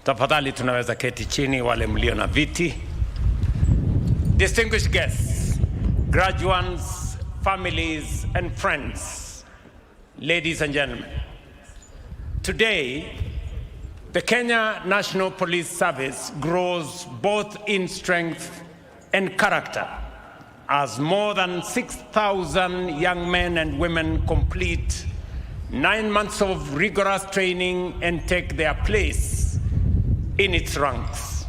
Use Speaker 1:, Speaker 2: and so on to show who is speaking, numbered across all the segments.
Speaker 1: Tafadhali tunaweza keti chini wale mlio na viti. Distinguished guests, graduates, families and friends, ladies and gentlemen. Today, the Kenya National Police Service grows both in strength and character as more than 6,000 young men and women complete 9 months of rigorous training and take their place in its ranks.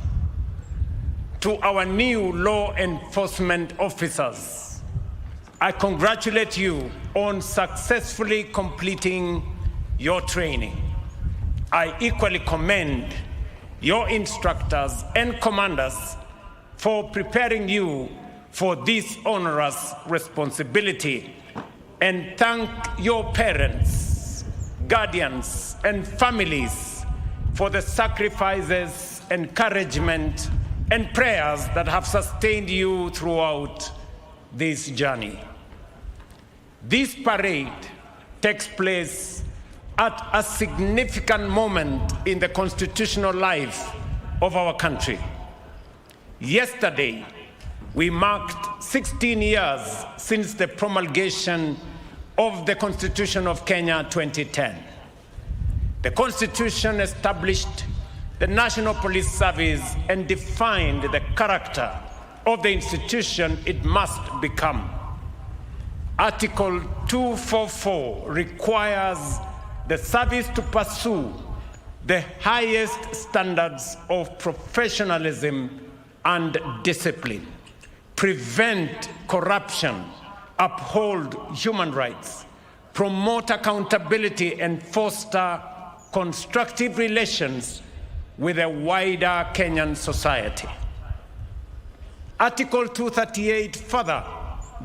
Speaker 1: To our new law enforcement officers, I congratulate you on successfully completing your training. I equally commend your instructors and commanders for preparing you for this onerous responsibility, and thank your parents, guardians, and families for the sacrifices, encouragement, and prayers that have sustained you throughout this journey. This parade takes place at a significant moment in the constitutional life of our country. Yesterday, we marked 16 years since the promulgation of the Constitution of Kenya 2010. The Constitution established the National Police Service and defined the character of the institution it must become. Article 244 requires the service to pursue the highest standards of professionalism and discipline, prevent corruption, uphold human rights, promote accountability, and foster constructive relations with a wider Kenyan society. Article 238 further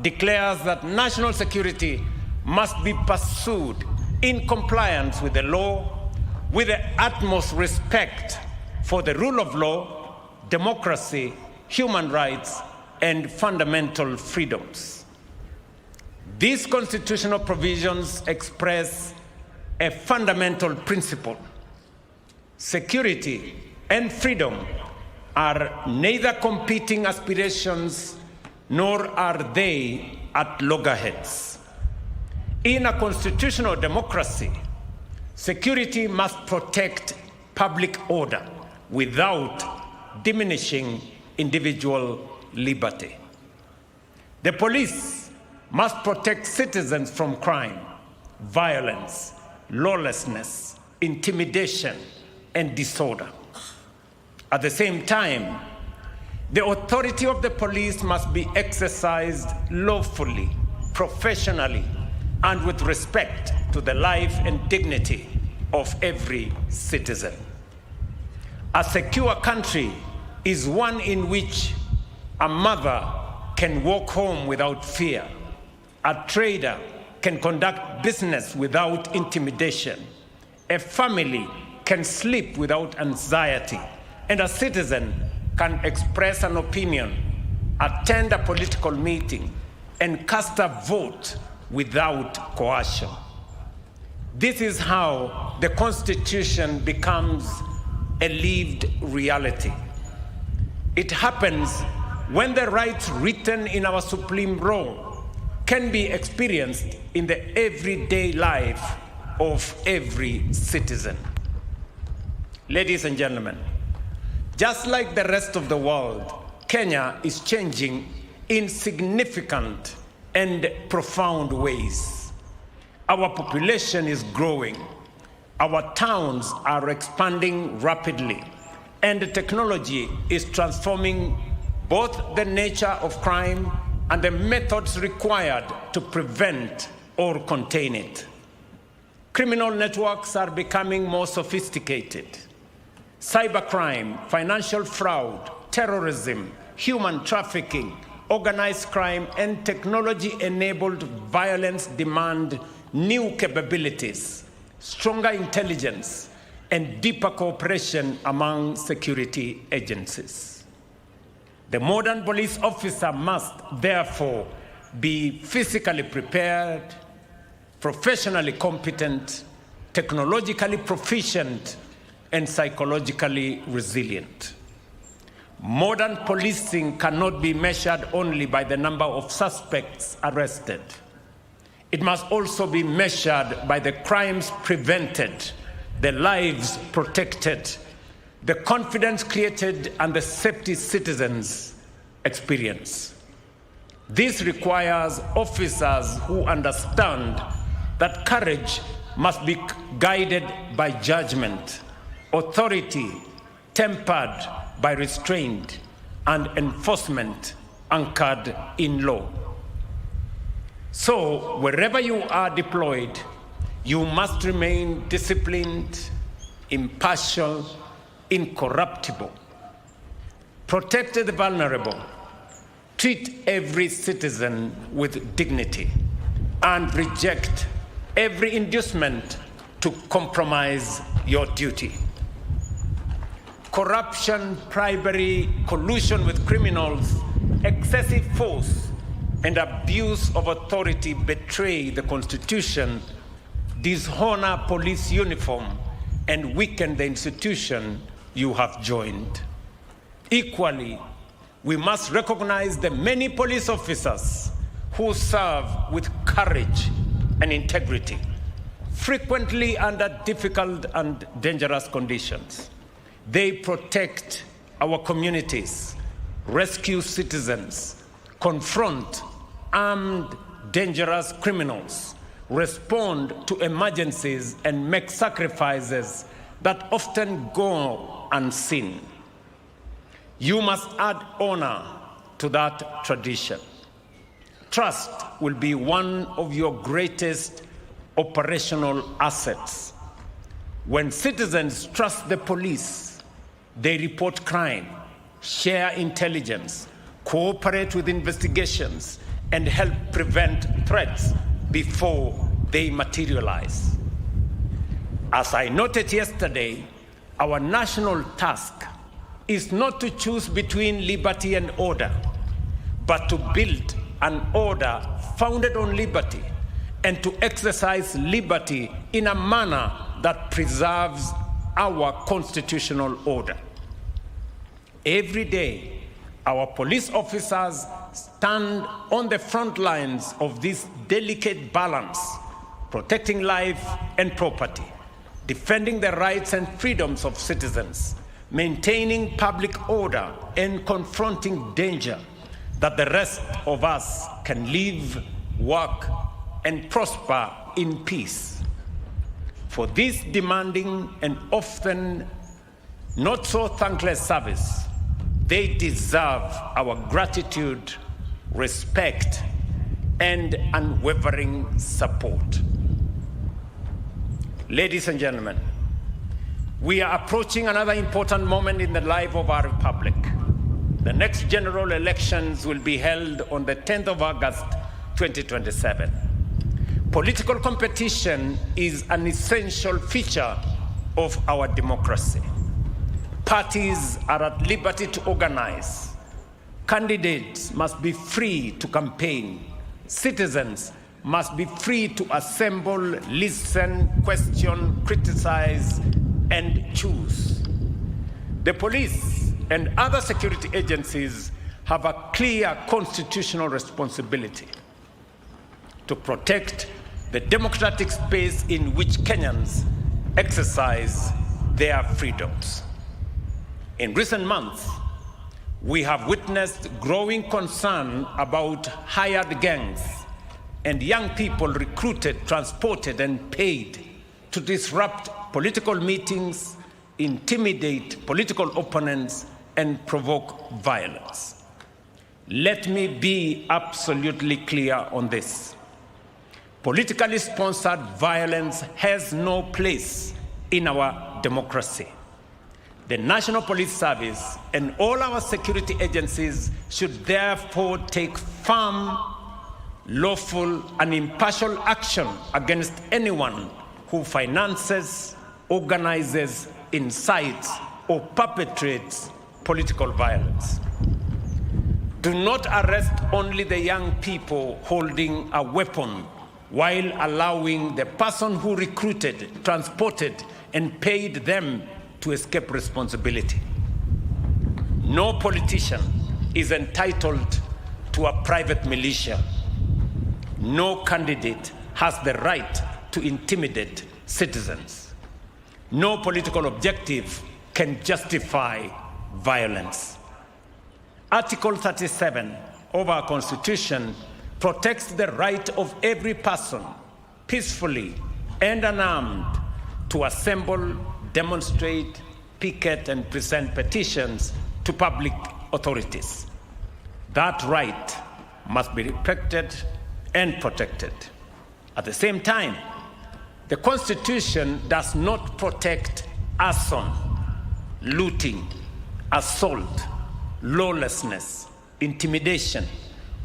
Speaker 1: declares that national security must be pursued in compliance with the law, with the utmost respect for the rule of law, democracy, human rights, and fundamental freedoms. These constitutional provisions express a fundamental principle. Security and freedom are neither competing aspirations nor are they at loggerheads. In a constitutional democracy, security must protect public order without diminishing individual liberty. The police must protect citizens from crime, violence, lawlessness, intimidation, and disorder. At the same time, the authority of the police must be exercised lawfully, professionally, and with respect to the life and dignity of every citizen. A secure country is one in which a mother can walk home without fear, a trader can conduct business without intimidation, a family can sleep without anxiety, and a citizen can express an opinion, attend a political meeting, and cast a vote without coercion. This is how the Constitution becomes a lived reality. It happens when the rights written in our supreme law can be experienced in the everyday life of every citizen. Ladies and gentlemen, just like the rest of the world, Kenya is changing in significant and profound ways. Our population is growing, our towns are expanding rapidly, and the technology is transforming both the nature of crime and the methods required to prevent or contain it. Criminal networks are becoming more sophisticated. Cybercrime, financial fraud, terrorism, human trafficking, organized crime, and technology-enabled violence demand new capabilities, stronger intelligence, and deeper cooperation among security agencies. The modern police officer must, therefore, be physically prepared, professionally competent, technologically proficient, and psychologically resilient. Modern policing cannot be measured only by the number of suspects arrested. It must also be measured by the crimes prevented, the lives protected, the confidence created, and the safety citizens experience. This requires officers who understand that courage must be guided by judgment, authority tempered by restraint, and enforcement anchored in law. So, wherever you are deployed, you must remain disciplined, impartial, incorruptible. Protect the vulnerable. Treat every citizen with dignity, and reject every inducement to compromise your duty. Corruption, bribery, collusion with criminals, excessive force, and abuse of authority betray the Constitution, dishonor police uniform, and weaken the institution you have joined. Equally, we must recognize the many police officers who serve with courage and integrity, frequently under difficult and dangerous conditions. They protect our communities, rescue citizens, confront armed, dangerous criminals, respond to emergencies, and make sacrifices that often go unseen. You must add honor to that tradition. Trust will be one of your greatest operational assets. When citizens trust the police, they report crime, share intelligence, cooperate with investigations, and help prevent threats before they materialize. As I noted yesterday, our national task is not to choose between liberty and order, but to build an order founded on liberty and to exercise liberty in a manner that preserves our constitutional order. Every day, our police officers stand on the front lines of this delicate balance, protecting life and property, defending the rights and freedoms of citizens, maintaining public order, and confronting danger that the rest of us can live, work, and prosper in peace. For this demanding and often not so thankless service, they deserve our gratitude, respect, and unwavering support. Ladies and gentlemen, we are approaching another important moment in the life of our republic. The next general elections will be held on the 10th of August, 2027. Political competition is an essential feature of our democracy. Parties are at liberty to organize. Candidates must be free to campaign. Citizens must be free to assemble, listen, question, criticize, and choose. The police and other security agencies have a clear constitutional responsibility to protect the democratic space in which Kenyans exercise their freedoms. In recent months, we have witnessed growing concern about hired gangs and young people recruited, transported, and paid to disrupt political meetings, intimidate political opponents, and provoke violence. Let me be absolutely clear on this. Politically sponsored violence has no place in our democracy. The National Police Service and all our security agencies should therefore take firm, lawful, and impartial action against anyone who finances, organizes, incites, or perpetrates political violence. Do not arrest only the young people holding a weapon while allowing the person who recruited, transported, and paid them to escape responsibility. No politician is entitled to a private militia. No candidate has the right to intimidate citizens. No political objective can justify violence. Article 37 of our Constitution protects the right of every person, peacefully and unarmed, to assemble, demonstrate, picket, and present petitions to public authorities. That right must be respected and protected. At the same time, the Constitution does not protect arson, looting, assault, lawlessness, intimidation,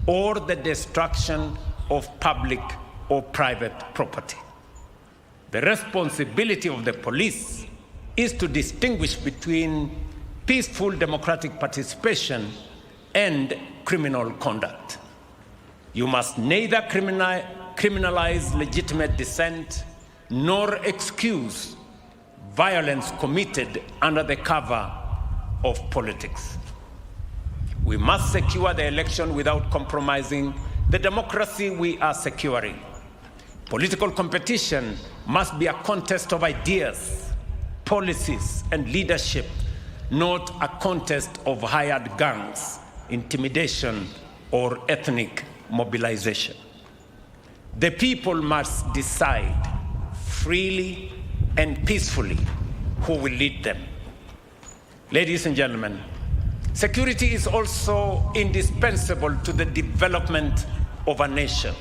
Speaker 1: or the destruction of public or private property. The responsibility of the police is to distinguish between peaceful democratic participation and criminal conduct. You must neither criminalize legitimate dissent nor excuse violence committed under the cover of politics. We must secure the election without compromising the democracy we are securing. Political competition must be a contest of ideas, policies, and leadership, not a contest of hired gangs, intimidation, or ethnic mobilization. The people must decide freely and peacefully who will lead them. Ladies and gentlemen, security is also indispensable to the development of a nation.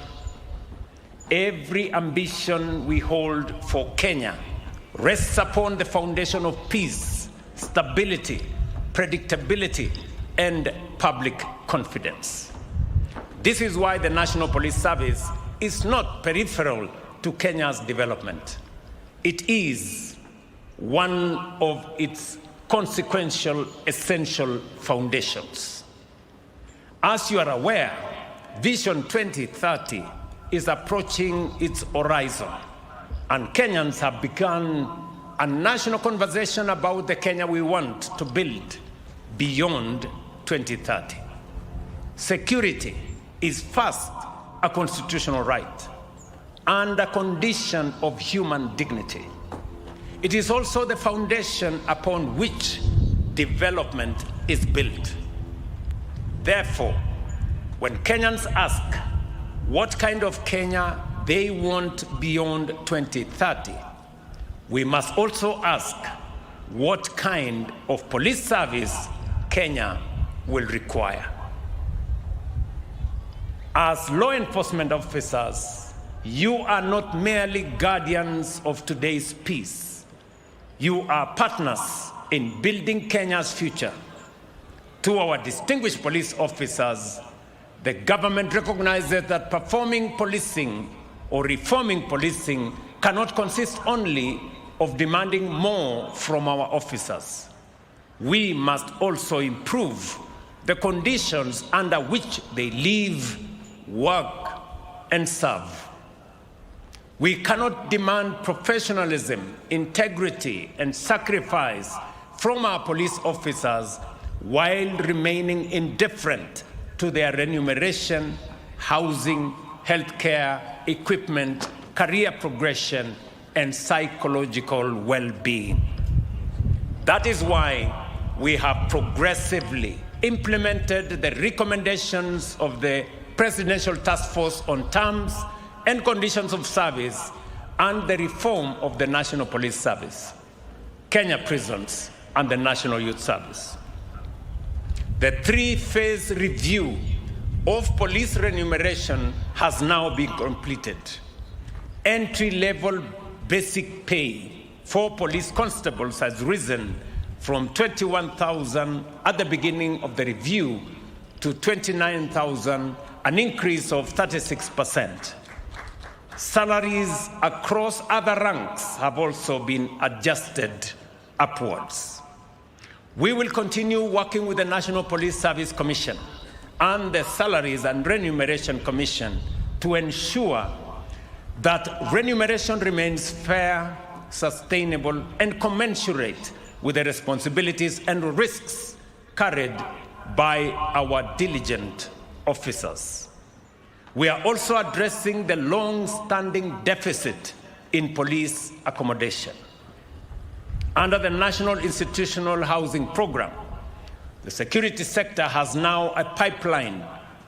Speaker 1: Every ambition we hold for Kenya rests upon the foundation of peace, stability, predictability, and public confidence. This is why the National Police Service is not peripheral to Kenya's development. It is one of its consequential, essential foundations. As you are aware, Vision 2030 is approaching its horizon, and Kenyans have begun a national conversation about the Kenya we want to build beyond 2030. Security is first a constitutional right and a condition of human dignity. It is also the foundation upon which development is built. Therefore, when Kenyans ask what kind of Kenya they want beyond 2030, we must also ask what kind of police service Kenya will require. As law enforcement officers, you are not merely guardians of today's peace. You are partners in building Kenya's future. To our distinguished police officers, the government recognizes that performing policing or reforming policing cannot consist only of demanding more from our officers. We must also improve the conditions under which they live, work, and serve. We cannot demand professionalism, integrity, and sacrifice from our police officers while remaining indifferent to their remuneration, housing, healthcare, equipment, career progression, and psychological well-being. That is why we have progressively implemented the recommendations of the Presidential Task Force on Terms and Conditions of Service and the reform of the National Police Service, Kenya Prisons, and the National Youth Service. The three-phase review of police remuneration has now been completed. Entry-level basic pay for police constables has risen from 21,000 at the beginning of the review to 29,000, an increase of 36%. Salaries across other ranks have also been adjusted upwards. We will continue working with the National Police Service Commission and the Salaries and Remuneration Commission to ensure that remuneration remains fair, sustainable, and commensurate with the responsibilities and risks carried by our diligent officers. We are also addressing the long-standing deficit in police accommodation. Under the National Institutional Housing Program, the security sector has now a pipeline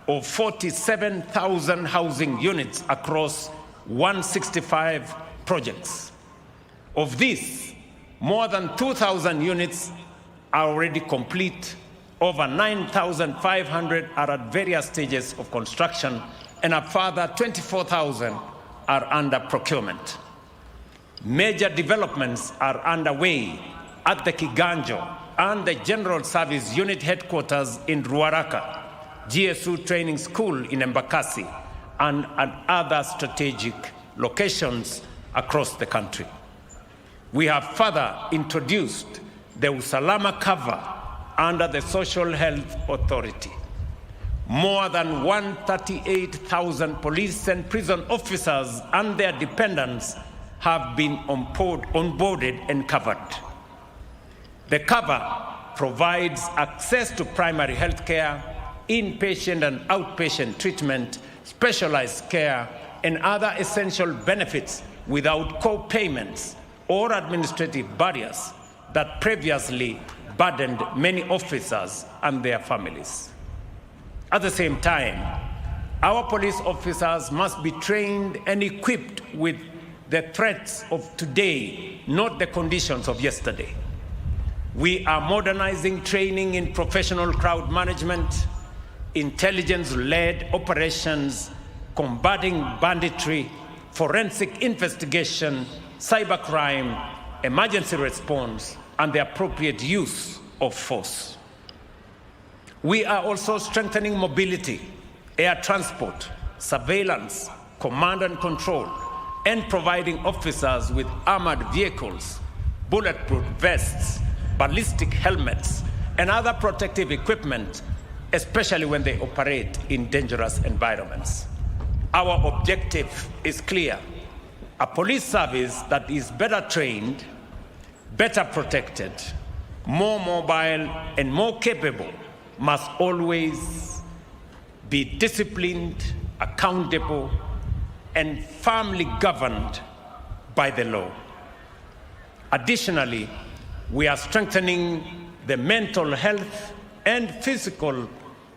Speaker 1: of 47,000 housing units across 165 projects. Of these, more than 2,000 units are already complete, over 9,500 are at various stages of construction, and a further 24,000 are under procurement. Major developments are underway at the Kiganjo and the General Service Unit Headquarters in Ruaraka, GSU Training School in Embakasi, and at other strategic locations across the country. We have further introduced the Usalama cover under the Social Health Authority. More than 138,000 police and prison officers and their dependents have been onboarded and covered. The cover provides access to primary health care, inpatient and outpatient treatment, specialized care, and other essential benefits without co-payments or administrative barriers that previously burdened many officers and their families. At the same time, our police officers must be trained and equipped with the threats of today, not the conditions of yesterday. We are modernizing training in professional crowd management, intelligence-led operations, combating banditry, forensic investigation, cybercrime, emergency response, and the appropriate use of force. We are also strengthening mobility, air transport, surveillance, command and control, and providing officers with armored vehicles, bulletproof vests, ballistic helmets, and other protective equipment, especially when they operate in dangerous environments. Our objective is clear: a police service that is better trained, better protected, more mobile, and more capable must always be disciplined, accountable, and firmly governed by the law. Additionally, we are strengthening the mental health and physical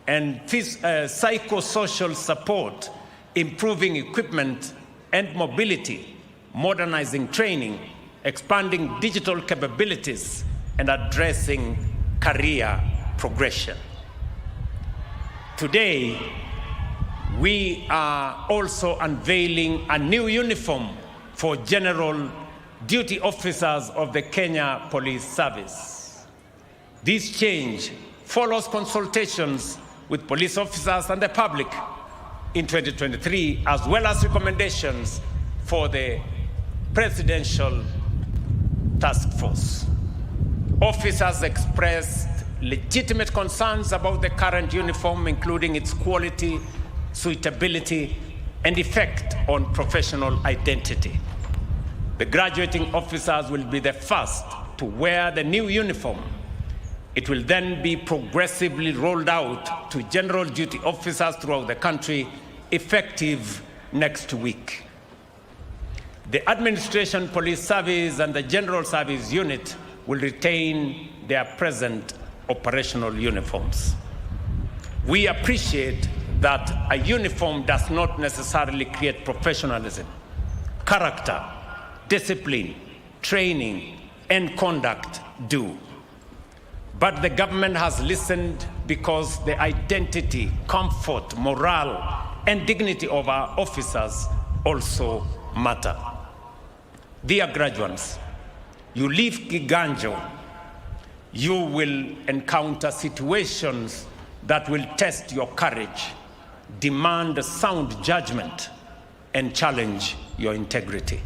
Speaker 1: and psychosocial support, improving equipment and mobility, modernizing training, expanding digital capabilities, and addressing career progression. Today, we are also unveiling a new uniform for general duty officers of the Kenya Police Service. This change follows consultations with police officers and the public in 2023, as well as recommendations for the Presidential Task Force. Officers expressed legitimate concerns about the current uniform, including its quality, suitability, and effect on professional identity. The graduating officers will be the first to wear the new uniform. It will then be progressively rolled out to general duty officers throughout the country, effective next week. The Administration Police Service and the General Service Unit will retain their present operational uniforms. We appreciate that a uniform does not necessarily create professionalism. Character, discipline, training, and conduct do. But the government has listened because the identity, comfort, morale, and dignity of our officers also matter. Dear graduates, you leave Kiganjo, you will encounter situations that will test your courage, demand sound judgment, and challenge your integrity.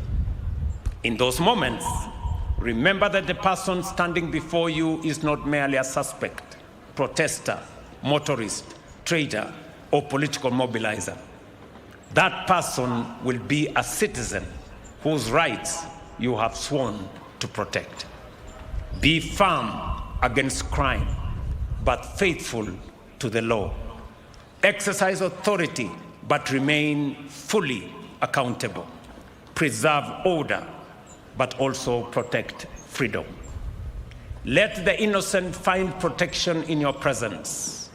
Speaker 1: In those moments, remember that the person standing before you is not merely a suspect, protester, motorist, traitor, or political mobilizer. That person will be a citizen whose rights you have sworn to protect. Be firm against crime, but faithful to the law. Exercise authority, but remain fully accountable. Preserve order, but also protect freedom. Let the innocent find protection in your presence.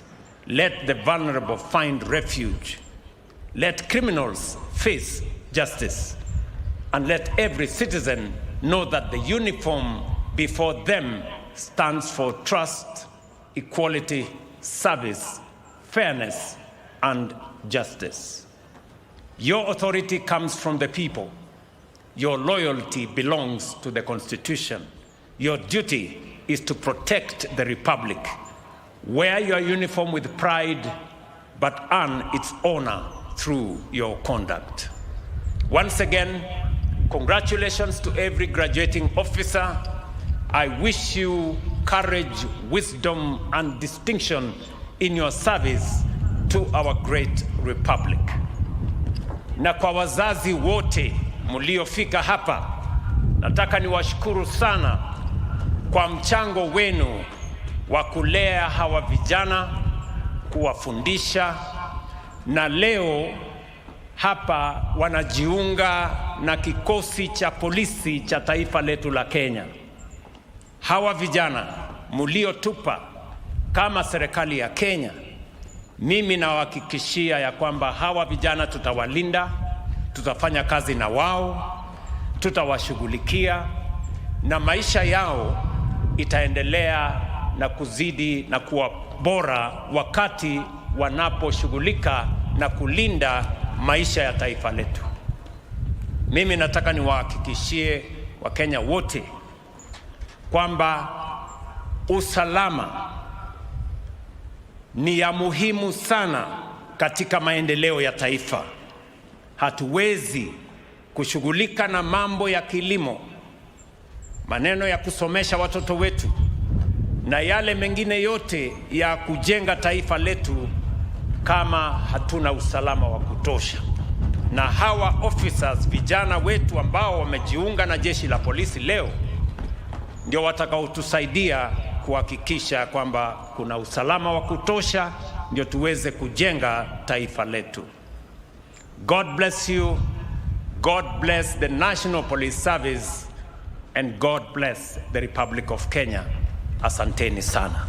Speaker 1: Let the vulnerable find refuge. Let criminals face justice. And let every citizen know that the uniform before them stands for trust, equality, service, fairness, and justice. Your authority comes from the people. Your loyalty belongs to the Constitution. Your duty is to protect the Republic. Wear your uniform with pride, but earn its honor through your conduct. Once again, congratulations to every graduating officer. I wish you courage, wisdom, and distinction in your service to our great Republic. Na kwa wazazi wote mliofika hapa, nataka niwashukuru sana kwa mchango wenu wa kulea hawa vijana, kuwafundisha, na leo hapa wanajiunga na kikosi cha polisi cha taifa letu la Kenya. Hawa vijana mliotupa kama serikali ya Kenya, mimi nawahakikishia ya kwamba hawa vijana tutawalinda, tutafanya kazi na wao, tutawashughulikia, na maisha yao itaendelea na kuzidi na kuwa bora wakati wanaposhughulika na kulinda maisha ya taifa letu. Mimi nataka niwahakikishie Wakenya wote kwamba usalama ni ya muhimu sana katika maendeleo ya taifa. Hatuwezi kushughulika na mambo ya kilimo, maneno ya kusomesha watoto wetu, na yale mengine yote ya kujenga taifa letu kama hatuna usalama wa kutosha. Na hawa officers, vijana wetu ambao wamejiunga na jeshi la polisi leo, ndio watakaotusaidia kuhakikisha kwamba kuna usalama wa kutosha, ndio tuweze kujenga taifa letu. God bless you. God bless the National Police Service, and God bless the Republic of Kenya. Asanteni sana.